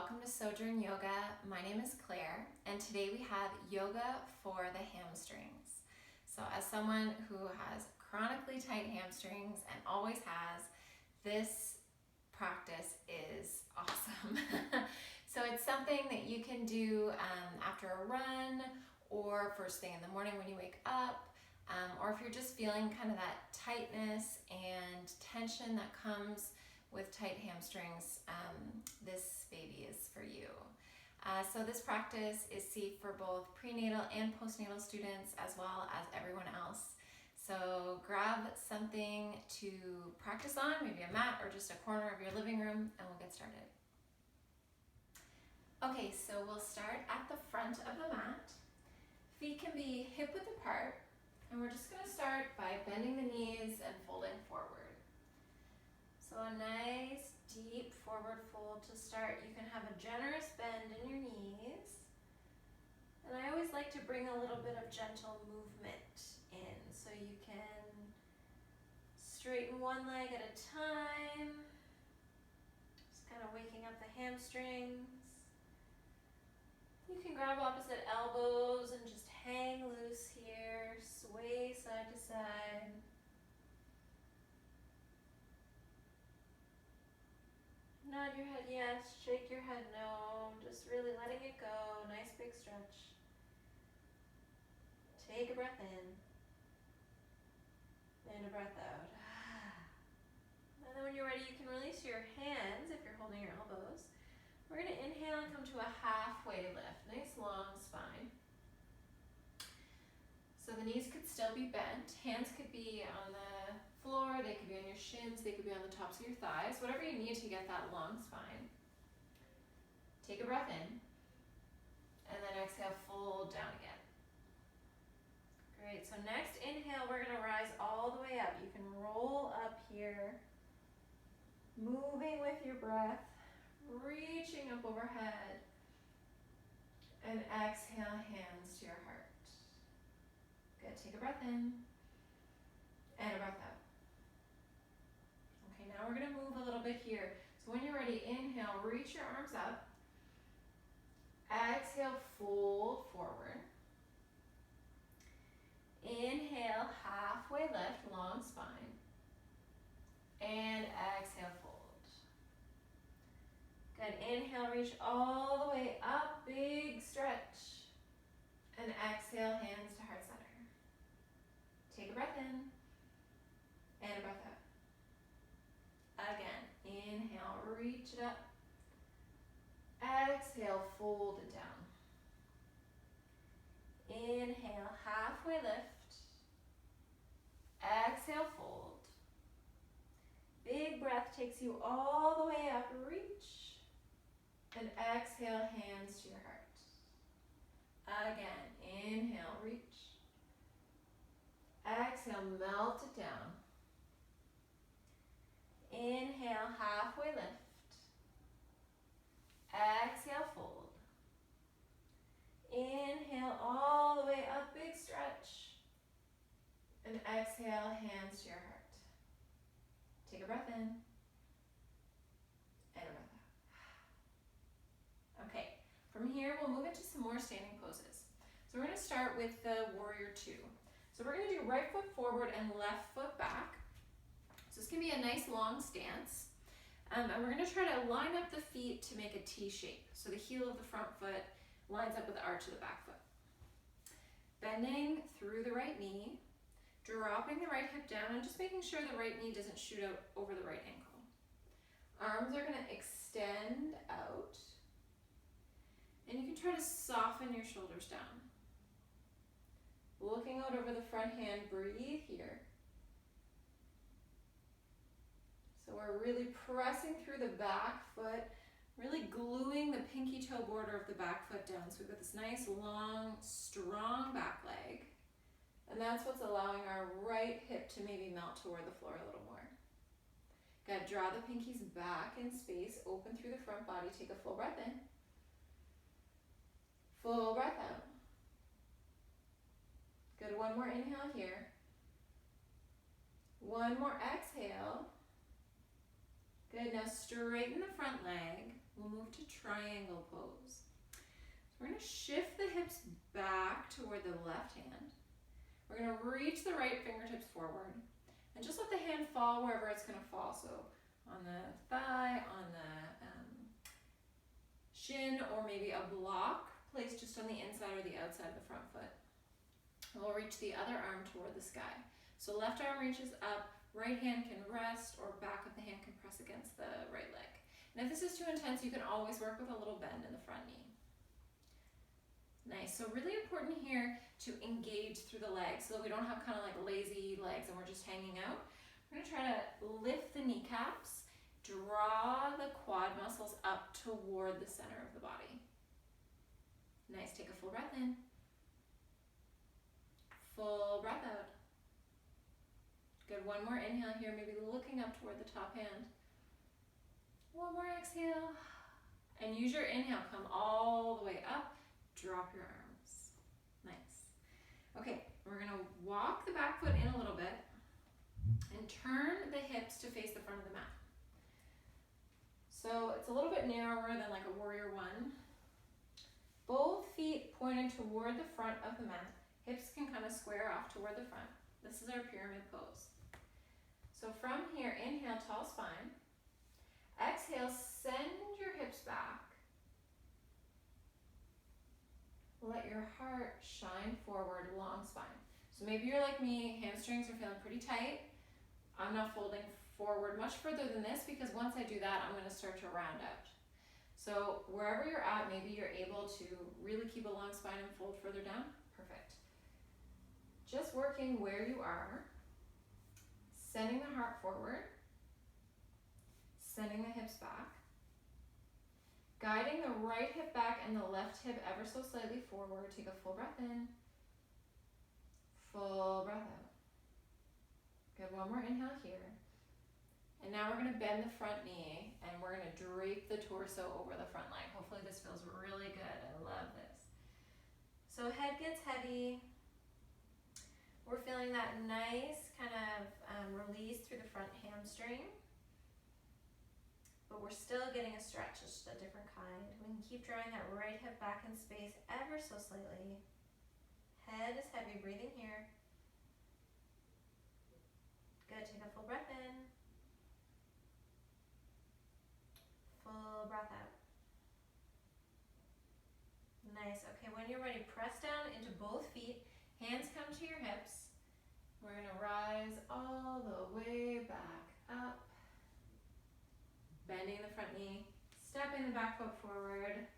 welcome to Sojourn Yoga. My name is Claire, and today we have yoga for the hamstrings. So as someone who has chronically tight hamstrings and always has, this practice is awesome. So it's something that you can do after a run or first thing in the morning when you wake up, or if you're just feeling kind of that tightness and tension that comes with tight hamstrings, this baby is for you. So this practice is safe for both prenatal and postnatal students as well as everyone else. So grab something to practice on, maybe a mat or just a corner of your living room, and we'll get started. Okay, so we'll start at the front of the mat. Feet can be hip-width apart, and we're just going to start by bending the knees and folding forward. So a nice deep forward fold to start. You can have a generous bend in your knees. And I always like to bring a little bit of gentle movement in. So you can straighten one leg at a time. Just kind of waking up the hamstrings. You can grab opposite elbows and just hang loose here. Sway side to side. Nod your head yes, shake your head no, just really letting it go, nice big stretch. Take a breath in, and a breath out. And then when you're ready, you can release your hands if you're holding your elbows. We're going to inhale and come to a halfway lift, nice long spine. So the knees could still be bent, hands could be on the floor, they could be on your shins, they could be on the tops of your thighs, whatever you need to get that long spine. Take a breath in, and then exhale, fold down again. Great, so next inhale, we're gonna rise all the way up. You can roll up here, moving with your breath, reaching up overhead, and exhale, hands to your heart. Good, take a breath in, and a breath out. Okay, now we're gonna move a little bit here. So when you're ready, inhale, reach your arms up. Exhale, fold forward. Inhale, halfway lift, long spine. And exhale, fold. Good, inhale, reach all the way up, big stretch. And exhale, hands to heart center. Take a breath in, and a breath out. Again, inhale, reach it up. Exhale, fold it down. Inhale, halfway lift. Exhale, fold. Big breath takes you all the way up, reach. And exhale, hands to your heart. Again, inhale, reach. Exhale, melt it down. Inhale, halfway lift. Exhale, fold. Inhale, all the way up, big stretch. And exhale, hands to your heart. Take a breath in. And a breath out. Okay, from here we'll move into some more standing poses. So we're going to start with the warrior two. So we're going to do right foot forward and left foot back. So this can be a nice long stance. And we're going to try to line up the feet to make a T shape. So the heel of the front foot lines up with the arch of the back foot. Bending through the right knee, dropping the right hip down, and just making sure the right knee doesn't shoot out over the right ankle. Arms are going to extend out. And you can try to soften your shoulders down. Looking out over the front hand, breathe here. So we're really pressing through the back foot, really gluing the pinky toe border of the back foot down. So we've got this nice, long, strong back leg. And that's what's allowing our right hip to maybe melt toward the floor a little more. Good, draw the pinkies back in space, open through the front body, take a full breath in. Full breath out. Good, one more inhale here. One more exhale. Good, now straighten the front leg. We'll move to triangle pose. So we're gonna shift the hips back toward the left hand. We're gonna reach the right fingertips forward and just let the hand fall wherever it's gonna fall. So on the thigh, on the shin, or maybe a block placed just on the inside or the outside of the front foot. And we'll reach the other arm toward the sky. So left arm reaches up, right hand can rest, or back of the hand can press against the right leg. And if this is too intense, you can always work with a little bend in the front knee. Nice, so really important here to engage through the legs so that we don't have kind of like lazy legs and we're just hanging out. We're gonna try to lift the kneecaps, draw the quad muscles up toward the center of the body. Nice, take a full breath in. Full breath out. Good, one more inhale here, maybe looking up toward the top hand. One more exhale. And use your inhale, come all the way up, drop your arms. Nice. Okay, we're gonna walk the back foot in a little bit and turn the hips to face the front of the mat. So it's a little bit narrower than like a warrior one. Both feet pointed toward the front of the mat. Hips can kind of square off toward the front. This is our pyramid pose. So from here, inhale, tall spine. Exhale, send your hips back. Let your heart shine forward, long spine. So maybe you're like me, hamstrings are feeling pretty tight. I'm not folding forward much further than this because once I do that, I'm going to start to round out. So wherever you're at, maybe you're able to really keep a long spine and fold further down. Perfect. Just working where you are, sending the heart forward, sending the hips back, guiding the right hip back and the left hip ever so slightly forward. Take a full breath in, full breath out. Good, one more inhale here. And now we're gonna bend the front knee and we're gonna drape the torso over the front leg. Hopefully this feels really good. I love this. So head gets heavy. We're feeling that nice kind of release through the front hamstring. But we're still getting a stretch, just a different kind. We can keep drawing that right hip back in space ever so slightly. Head is heavy, breathing here. Good, take a full breath in. Full breath out. Nice, okay, when you're ready, press down into both feet. Hands come to your hips. We're gonna rise all the way back up. Bending the front knee, stepping the back foot forward.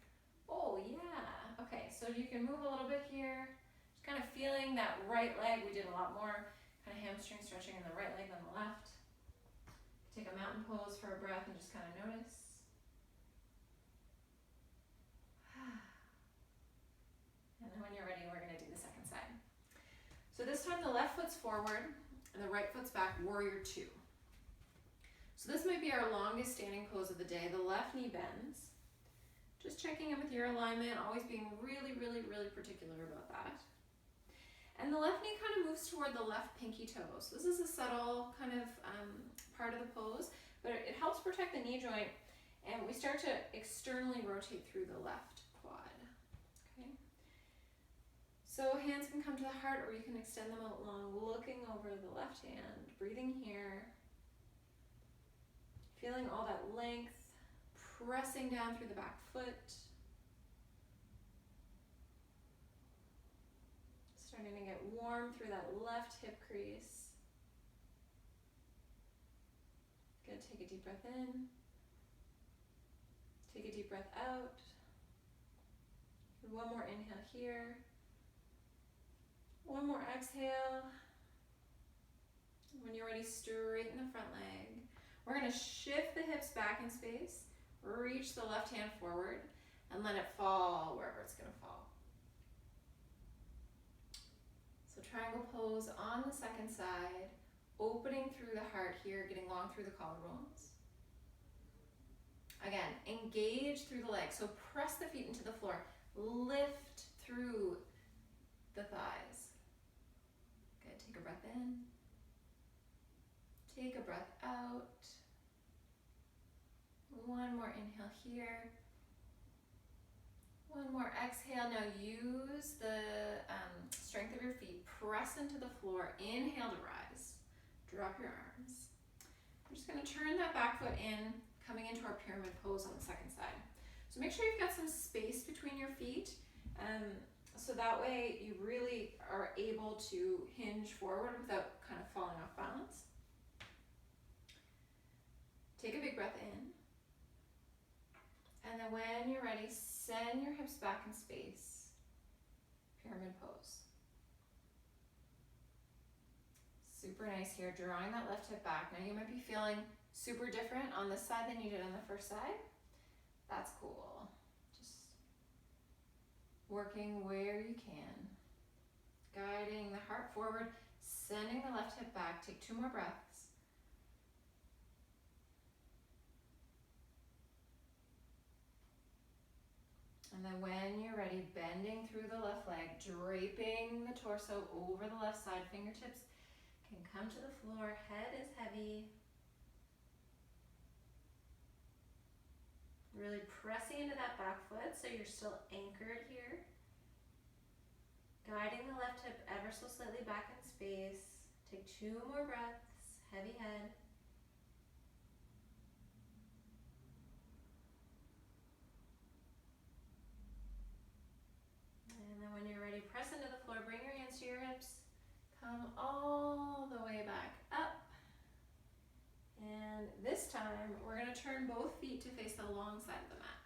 Oh yeah, okay, so you can move a little bit here. Just kind of feeling that right leg. We did a lot more kind of hamstring stretching in the right leg than the left. Take a mountain pose for a breath and just kind of notice. And then when you're ready, we're gonna do the second side. So this time the left foot's forward and the right foot's back, warrior two. So this might be our longest standing pose of the day. The left knee bends. Just checking in with your alignment, always being really, really, really particular about that. And the left knee kind of moves toward the left pinky toe. So this is a subtle kind of part of the pose, but it helps protect the knee joint. And we start to externally rotate through the left quad. Okay. So hands can come to the heart or you can extend them out long, looking over the left hand, breathing here. Feeling all that length, pressing down through the back foot. Starting to get warm through that left hip crease. Good, take a deep breath in. Take a deep breath out. One more inhale here. One more exhale. When you're ready, straighten the front leg. We're going to shift the hips back in space, reach the left hand forward, and let it fall wherever it's going to fall. So triangle pose on the second side, opening through the heart here, getting long through the collarbones. Again, engage through the legs, so press the feet into the floor, lift through the thighs. Good, take a breath in. Take a breath out. One more inhale here. One more exhale. Now use the strength of your feet. Press into the floor. Inhale to rise. Drop your arms. We're just going to turn that back foot in, coming into our pyramid pose on the second side. So make sure you've got some space between your feet. So that way you really are able to hinge forward without kind of falling off balance. Take a big breath in. And then when you're ready, send your hips back in space. Pyramid pose. Super nice here, drawing that left hip back. Now you might be feeling super different on this side than you did on the first side. That's cool. Just working where you can. Guiding the heart forward, sending the left hip back. Take 2 more breaths. And then when you're ready, bending through the left leg, draping the torso over the left side, fingertips can come to the floor, head is heavy. Really pressing into that back foot so you're still anchored here. Guiding the left hip ever so slightly back in space. Take 2 more breaths, heavy head. And then when you're ready, press into the floor, bring your hands to your hips. Come all the way back up. And this time, we're going to turn both feet to face the long side of the mat.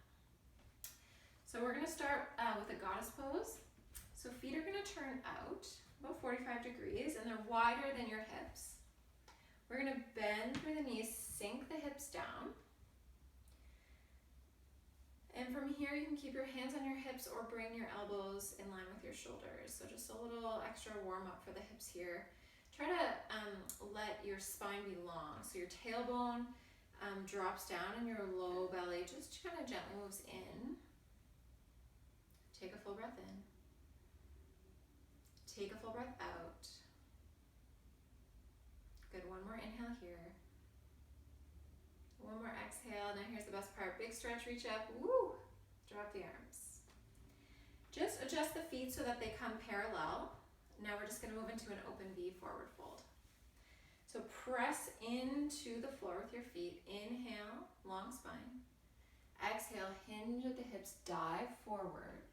So we're going to start with a goddess pose. So feet are going to turn out about 45 degrees, and they're wider than your hips. We're going to bend through the knees, sink the hips down. And from here, you can keep your hands on your hips or bring your elbows in line with your shoulders. So just a little extra warm up for the hips here. Try to let your spine be long. So your tailbone drops down and your low belly just kind of gently moves in. Take a full breath in. Take a full breath out. Good, one more inhale here. One more exhale. Now here's the best part. Big stretch, reach up. Woo! Drop the arms. Just adjust the feet so that they come parallel. Now we're just going to move into an open V forward fold. So press into the floor with your feet. Inhale, long spine. Exhale, hinge at the hips, dive forward.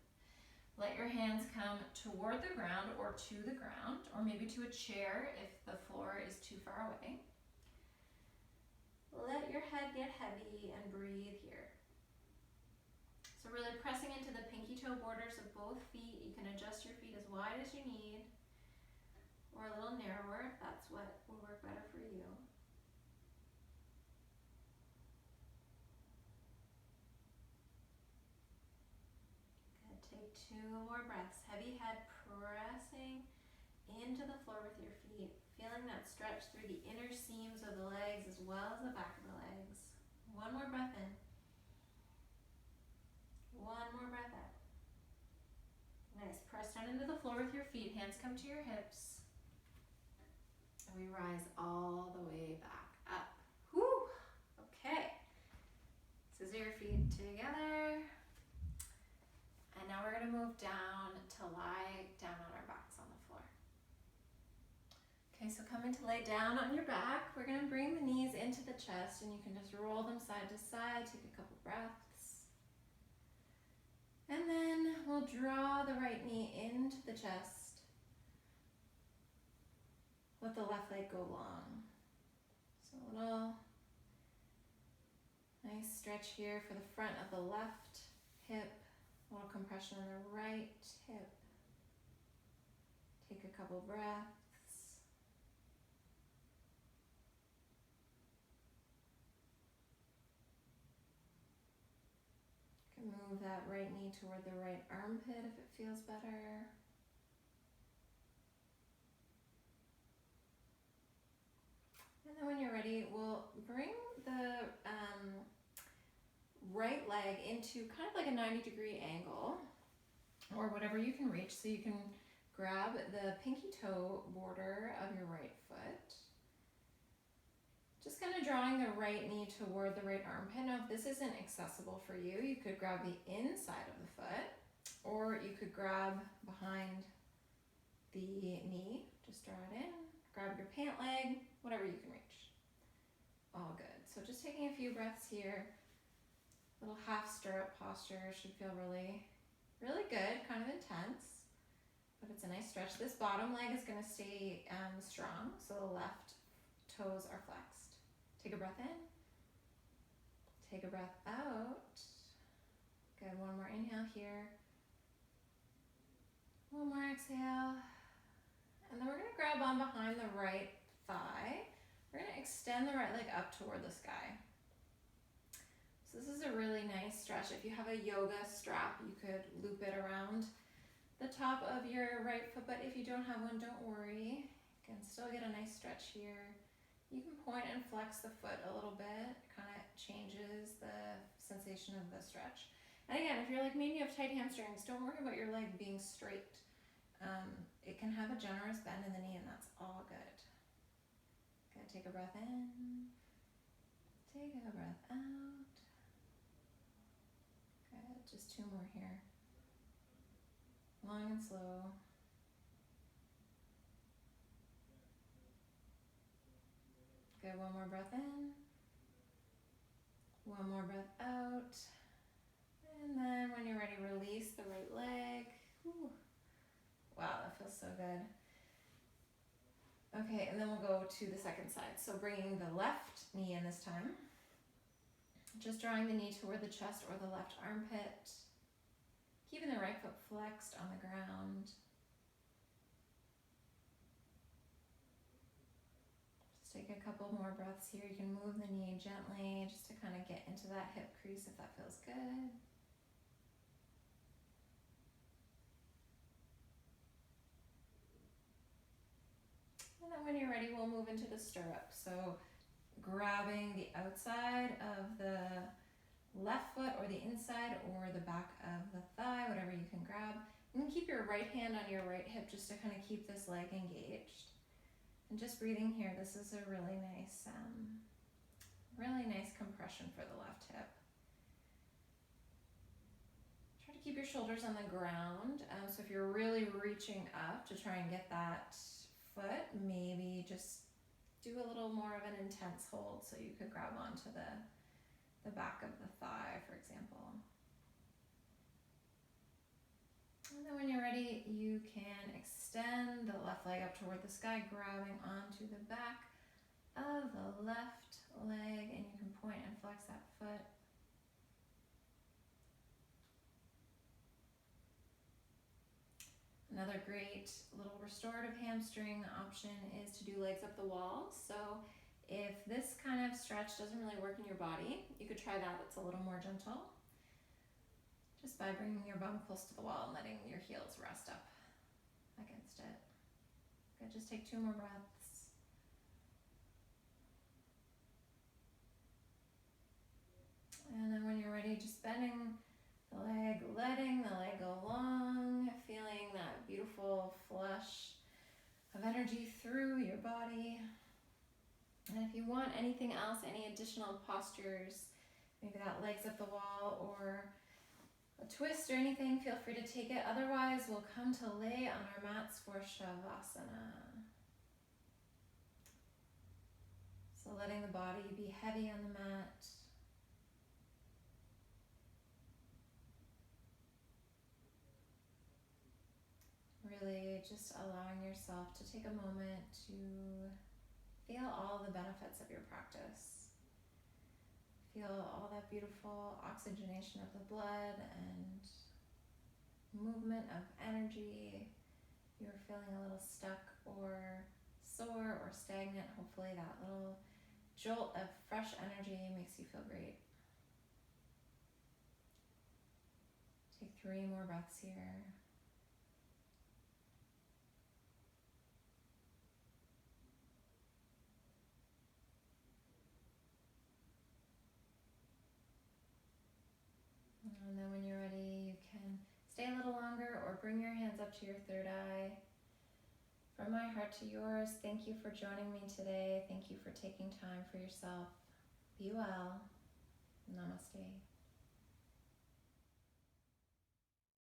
Let your hands come toward the ground or to the ground, or maybe to a chair if the floor is too far away. Let your head get heavy and breathe here. So really pressing into the pinky toe borders of both feet. You can adjust your feet as wide as you need, or a little narrower if that's what will work better for you. Good, take 2 more breaths. Heavy head, pressing into the floor with your feet. Feeling that stretch through the inner seams of the legs as well as the back of the legs. One more breath in. One more breath out. Nice. Press down into the floor with your feet. Hands come to your hips. And we rise all the way back up. Whew! Okay. Scissor your feet together. And now we're going to move down to lie down on our backs on the floor. Okay, so coming to lay down on your back, we're going to bring the knees into the chest, and you can just roll them side to side, take a couple breaths. And then we'll draw the right knee into the chest. Let the left leg go long. So a little nice stretch here for the front of the left hip, a little compression on the right hip. Take a couple breaths. Move that right knee toward the right armpit if it feels better. And then when you're ready, we'll bring the right leg into kind of like a 90-degree angle, or whatever you can reach. So you can grab the pinky toe border of your right foot. Just kind of drawing the right knee toward the right armpit. Now, if this isn't accessible for you, you could grab the inside of the foot, or you could grab behind the knee. Just draw it in, grab your pant leg, whatever you can reach. All good. So just taking a few breaths here. Little half stirrup posture should feel really, really good, kind of intense, but it's a nice stretch. This bottom leg is going to stay strong, so the left toes are flexed. Take a breath in, take a breath out. Good, one more inhale here. One more exhale. And then we're going to grab on behind the right thigh. We're going to extend the right leg up toward the sky. So this is a really nice stretch. If you have a yoga strap, you could loop it around the top of your right foot, but if you don't have one, don't worry. You can still get a nice stretch here. You can point and flex the foot a little bit. It kind of changes the sensation of the stretch. And again, if you're like me and you have tight hamstrings, don't worry about your leg being straight. It can have a generous bend in the knee, and that's all good. Good, take a breath in, take a breath out. Good, just two more here. Long and slow. Good, one more breath in, one more breath out. And then when you're ready, release the right leg. Whew. Wow, that feels so good. Okay, and then we'll go to the second side. So bringing the left knee in this time. Just drawing the knee toward the chest or the left armpit. Keeping the right foot flexed on the ground. Just take a couple more breaths here. You can move the knee gently just to kind of get into that hip crease if that feels good. And then when you're ready, we'll move into the stirrup. So grabbing the outside of the left foot or the inside or the back of the thigh, whatever you can grab. And keep your right hand on your right hip just to kind of keep this leg engaged. And just breathing here, this is a really nice compression for the left hip. Try to keep your shoulders on the ground. So if you're really reaching up to try and get that foot, maybe just do a little more of an intense hold so you could grab onto the back of the thigh, for example. And then when you're ready, you can extend the left leg up toward the sky, grabbing onto the back of the left leg, and you can point and flex that foot. Another great little restorative hamstring option is to do legs up the wall. So if this kind of stretch doesn't really work in your body, you could try that. It's a little more gentle. Just by bringing your bum close to the wall and letting your heels rest up against it. Good, just take two more breaths. And then when you're ready, just bending the leg, letting the leg go long, feeling that beautiful flush of energy through your body. And if you want anything else, any additional postures, maybe that legs up the wall or a twist or anything, feel free to take it. Otherwise, we'll come to lay on our mats for Shavasana. So letting the body be heavy on the mat. Really just allowing yourself to take a moment to feel all the benefits of your practice. Feel all that beautiful oxygenation of the blood and movement of energy. You're feeling a little stuck or sore or stagnant. Hopefully that little jolt of fresh energy makes you feel great. Take 3 more breaths here. And then when you're ready, you can stay a little longer or bring your hands up to your third eye. From my heart to yours, thank you for joining me today. Thank you for taking time for yourself. Be well. Namaste.